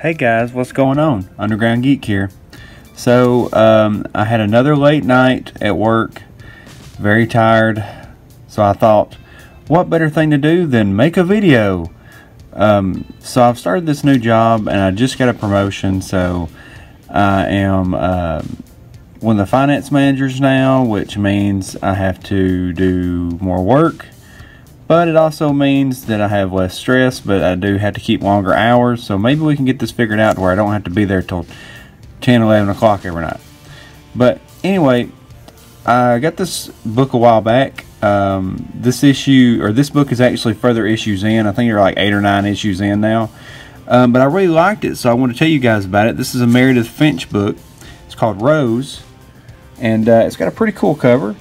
Hey guys, what's going on? Underground Geek here. So, I had another late night at work, very tired, so I thought, what better thing to do than make a video? So I've started this new job and I just got a promotion, so I am one of the finance managers now, which means I have to do more work. But it also means that I have less stress, but I do have to keep longer hours. So maybe we can get this figured out to where I don't have to be there till 10, 11 o'clock every night. But anyway, I got this book a while back. This book is actually further issues in. I think there are like 8 or 9 issues in now. But I really liked it, so I want to tell you guys about it. This is a Meredith Finch book. It's called Rose. And it's got a pretty cool cover.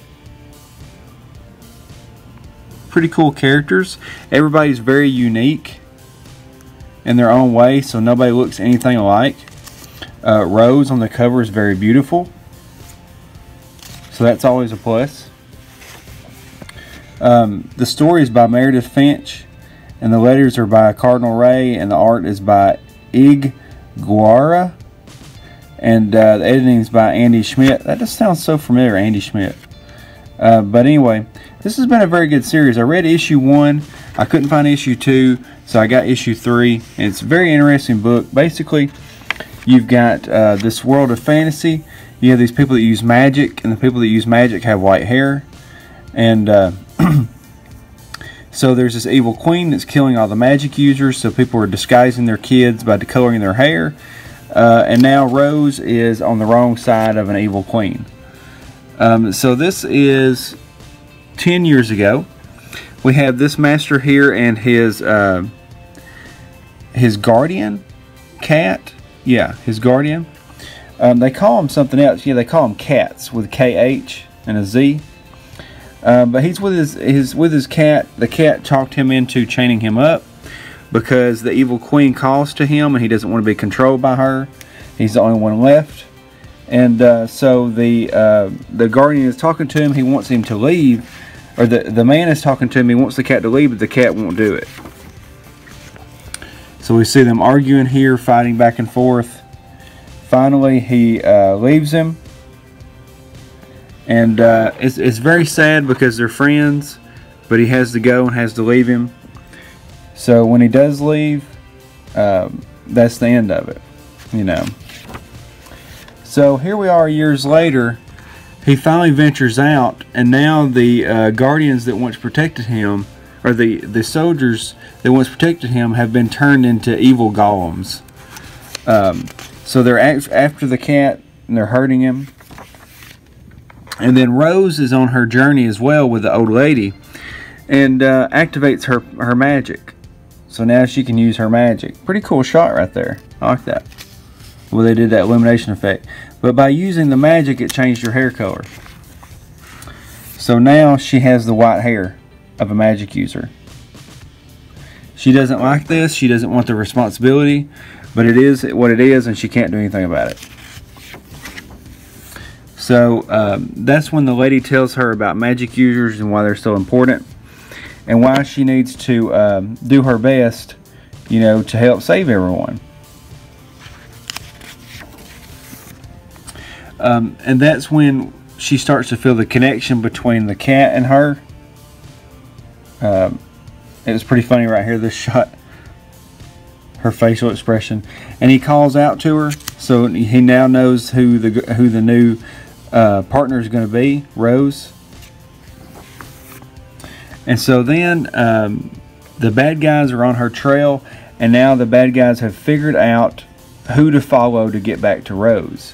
Pretty cool characters. Everybody's very unique in their own way, so nobody looks anything alike. Rose on the cover is very beautiful, so that's always a plus. The story is by Meredith Finch, and the letters are by Cardinal Ray, and the art is by Ig Guara, and the editing is by Andy Schmidt. That just sounds so familiar, Andy Schmidt. But anyway, this has been a very good series. I read issue 1. I couldn't find issue 2, so I got issue 3. And it's a very interesting book. Basically, you've got this world of fantasy. You have these people that use magic, and the people that use magic have white hair. And so there's this evil queen that's killing all the magic users, so people are disguising their kids by decoloring their hair. And now Rose is on the wrong side of an evil queen. So this is 10 years ago. We have this master here and his guardian cat. Yeah, his guardian. They call him something else. Yeah, they call him cats with KH and a Z. But he's with his cat. The cat talked him into chaining him up because the evil queen calls to him and he doesn't want to be controlled by her. He's the only one left. And so the guardian is talking to him. He wants him to leave, or the man is talking to him. He wants the cat to leave, but the cat won't do it. So we see them arguing here, fighting back and forth. Finally, he leaves him, and it's very sad because they're friends, but he has to go and has to leave him. So when he does leave, that's the end of it, you know. So here we are years later. He finally ventures out, and now the guardians that once protected him, or the soldiers that once protected him, have been turned into evil golems. So they're after the cat, and they're hurting him. And then Rose is on her journey as well with the old lady, and activates her magic. So now she can use her magic. Pretty cool shot right there. I like that. Well, they did that illumination effect. But by using the magic, it changed her hair color. So now she has the white hair of a magic user. She doesn't like this. She doesn't want the responsibility. But it is what it is, and she can't do anything about it. So that's when the lady tells her about magic users and why they're so important. And why she needs to do her best, you know, to help save everyone. And that's when she starts to feel the connection between the cat and her. It was pretty funny right here, this shot. Her facial expression. And he calls out to her, so he now knows who the new partner is going to be, Rose. And so then the bad guys are on her trail, and now the bad guys have figured out who to follow to get back to Rose,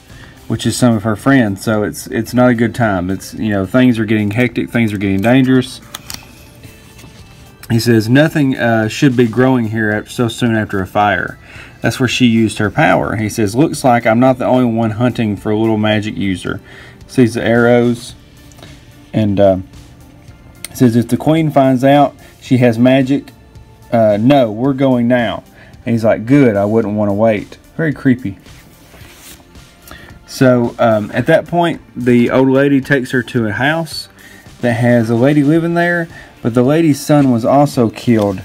which is some of her friends. So it's not a good time. It's, you know, things are getting hectic, things are getting dangerous. He says nothing should be growing here so soon after a fire. That's where she used her power. He says, looks like I'm not the only one hunting for a little magic user. Sees the arrows, and says if the queen finds out she has magic, no, we're going now. And he's like, good, I wouldn't want to wait. Very creepy. So at that point, the old lady takes her to a house that has a lady living there, but the lady's son was also killed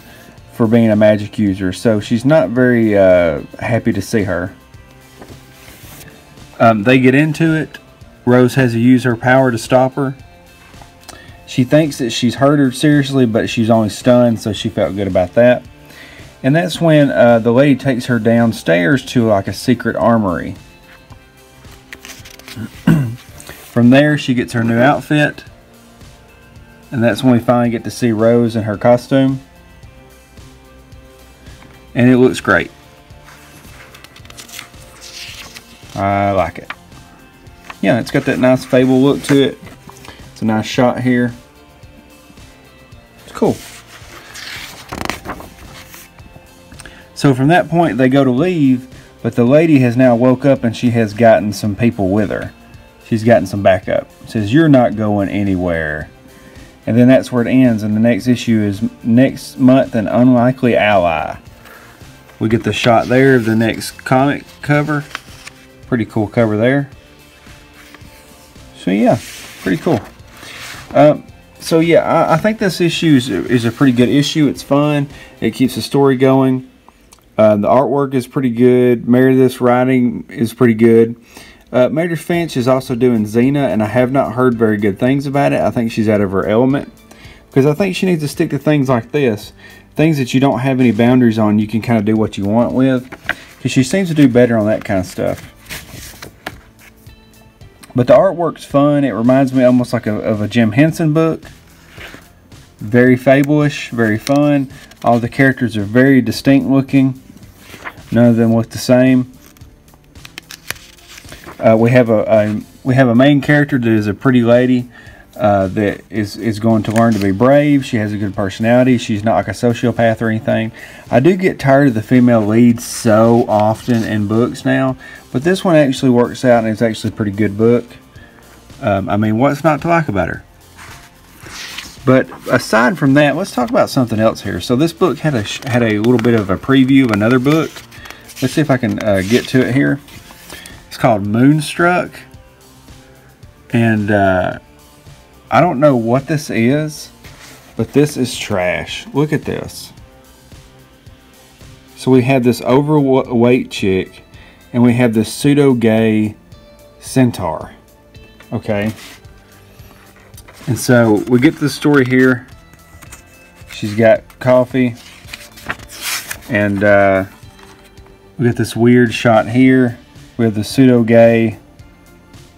for being a magic user. So she's not very happy to see her. They get into it. Rose has to use her power to stop her. She thinks that she's hurt her seriously, but she's only stunned, so she felt good about that. And that's when the lady takes her downstairs to like a secret armory. From there, she gets her new outfit. And that's when we finally get to see Rose in her costume. And it looks great. I like it. Yeah, it's got that nice Fable look to it. It's a nice shot here. It's cool. So from that point, they go to leave, but the lady has now woke up and she has gotten some people with her. She's gotten some backup. It says, "You're not going anywhere." And then that's where it ends. And the next issue is Next Month, An Unlikely Ally. We get the shot there of the next comic cover. Pretty cool cover there. So yeah, pretty cool. So yeah, I think this issue is a pretty good issue. It's fun. It keeps the story going. The artwork is pretty good. Meredith's writing is pretty good. Meredith Finch is also doing Xena, and I have not heard very good things about it. I think she's out of her element, because I think she needs to stick to things like this. Things that you don't have any boundaries on, you can kind of do what you want with, because she seems to do better on that kind of stuff. But the artwork's fun. It reminds me almost like of a Jim Henson book. Very Fable-ish, very fun. All the characters are very distinct looking. None of them look the same. We have a main character that is a pretty lady that is going to learn to be brave. She has a good personality. She's not like a sociopath or anything. I do get tired of the female leads so often in books now, but this one actually works out, and it's actually a pretty good book. I mean, what's not to like about her? But aside from that, let's talk about something else here. So this book had a little bit of a preview of another book. Let's see if I can get to it here. It's called Moonstruck, and I don't know what this is, but this is trash. Look at this. So we have this overweight chick, and we have this pseudo-gay centaur. Okay. And so we get the story here. She's got coffee, and we get this weird shot here. We have the pseudo-gay,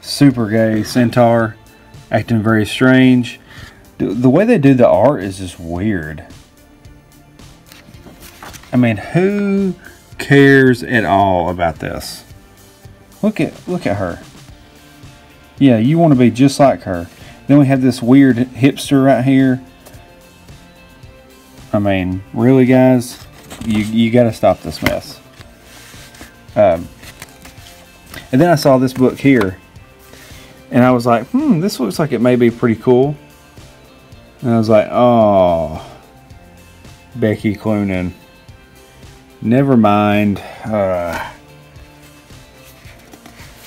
super gay centaur acting very strange. The way they do the art is just weird. I mean, who cares at all about this? Look at her. Yeah, you want to be just like her. Then we have this weird hipster right here. I mean, really, guys? You got to stop this mess. And then I saw this book here, and I was like, this looks like it may be pretty cool. And I was like, oh, Becky Cloonan. Never mind.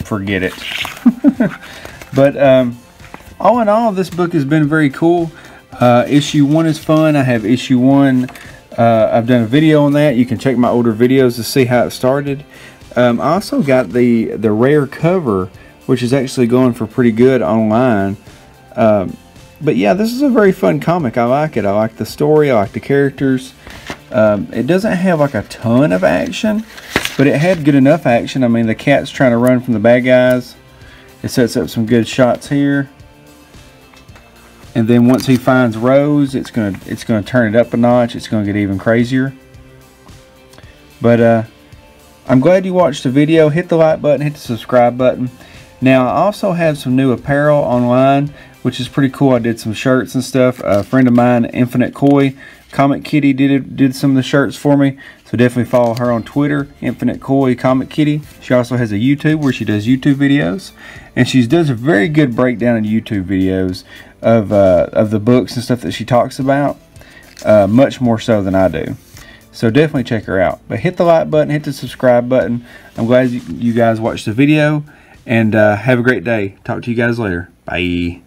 Forget it. But all in all, this book has been very cool. Issue 1 is fun. I have issue 1. I've done a video on that. You can check my older videos to see how it started. I also got the rare cover, which is actually going for pretty good online. But yeah, this is a very fun comic. I like it. I like the story. I like the characters. It doesn't have like a ton of action, but it had good enough action. I mean, the cat's trying to run from the bad guys. It sets up some good shots here. And then once he finds Rose, it's gonna turn it up a notch. It's gonna get even crazier. But I'm glad you watched the video. Hit the like button, hit the subscribe button. Now, I also have some new apparel online, which is pretty cool. I did some shirts and stuff. A friend of mine, Infinite Koi, Comic Kitty, did some of the shirts for me. So definitely follow her on Twitter, Infinite Koi Comic Kitty. She also has a YouTube where she does YouTube videos. And she does a very good breakdown in YouTube videos of the books and stuff that she talks about. Much more so than I do. So definitely check her out. But hit the like button, hit the subscribe button. I'm glad you guys watched the video. And have a great day. Talk to you guys later. Bye.